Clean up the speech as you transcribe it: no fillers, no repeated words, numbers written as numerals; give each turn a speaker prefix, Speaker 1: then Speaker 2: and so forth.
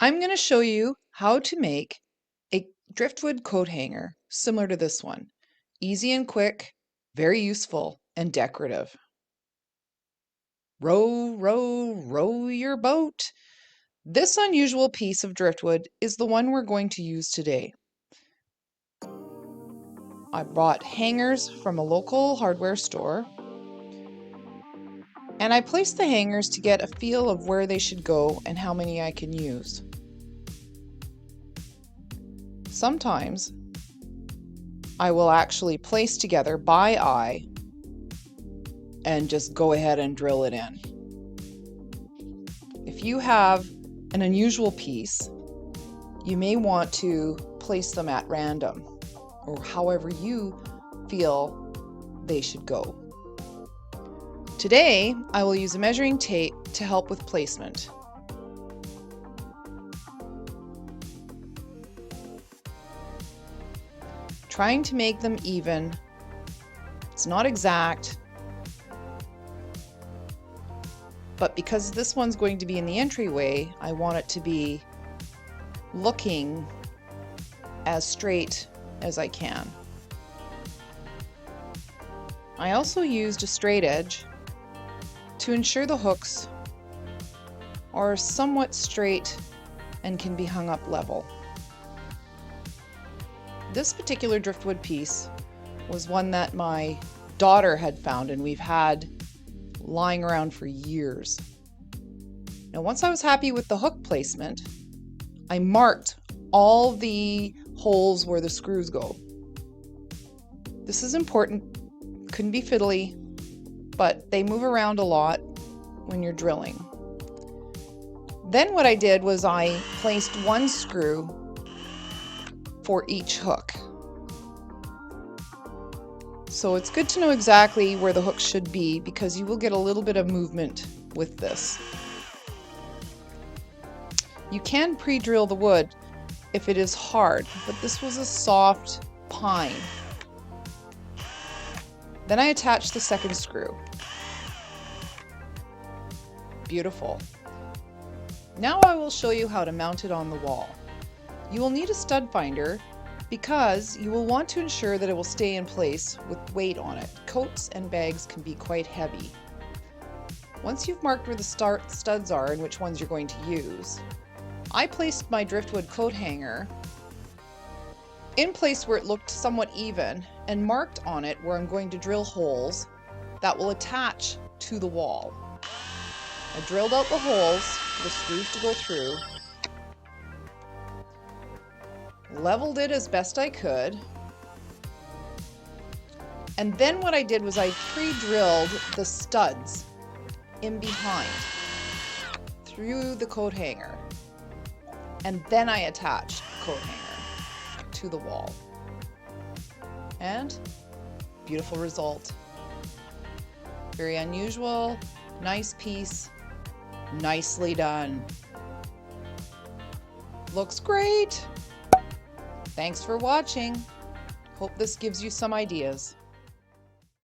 Speaker 1: I'm going to show you how to make a driftwood coat hanger similar to this one. Easy and quick, very useful and decorative. Row, row, row your boat. This unusual piece of driftwood is the one we're going to use today. I bought hangers from a local hardware store, and I placed the hangers to get a feel of where they should go and how many I can use. Sometimes I will actually place together by eye and just go ahead and drill it in. If you have an unusual piece, you may want to place them at random or however you feel they should go. Today, I will use a measuring tape to help with placement. Trying to make them even. It's not exact, but because this one's going to be in the entryway, I want it to be looking as straight as I can. I also used a straight edge to ensure the hooks are somewhat straight and can be hung up level. This particular driftwood piece was one that my daughter had found and we've had lying around for years. Now, once I was happy with the hook placement, I marked all the holes where the screws go. This is important, couldn't be fiddly, but they move around a lot when you're drilling. Then what I did was I placed one screw for each hook. So it's good to know exactly where the hook should be because you will get a little bit of movement with this. You can pre-drill the wood if it is hard, but this was a soft pine. Then I attached the second screw. Beautiful. Now I will show you how to mount it on the wall. You will need a stud finder because you will want to ensure that it will stay in place with weight on it. Coats and bags can be quite heavy. Once you've marked where the studs are and which ones you're going to use, I placed my driftwood coat hanger in place where it looked somewhat even and marked on it where I'm going to drill holes that will attach to the wall. I drilled out the holes for the screws to go through, leveled it as best I could, and then what I did was I pre-drilled the studs in behind through the coat hanger, and then I attached the coat hanger to the wall. And beautiful result. Very unusual, nice piece, nicely done. Looks great. Thanks for watching. Hope this gives you some ideas.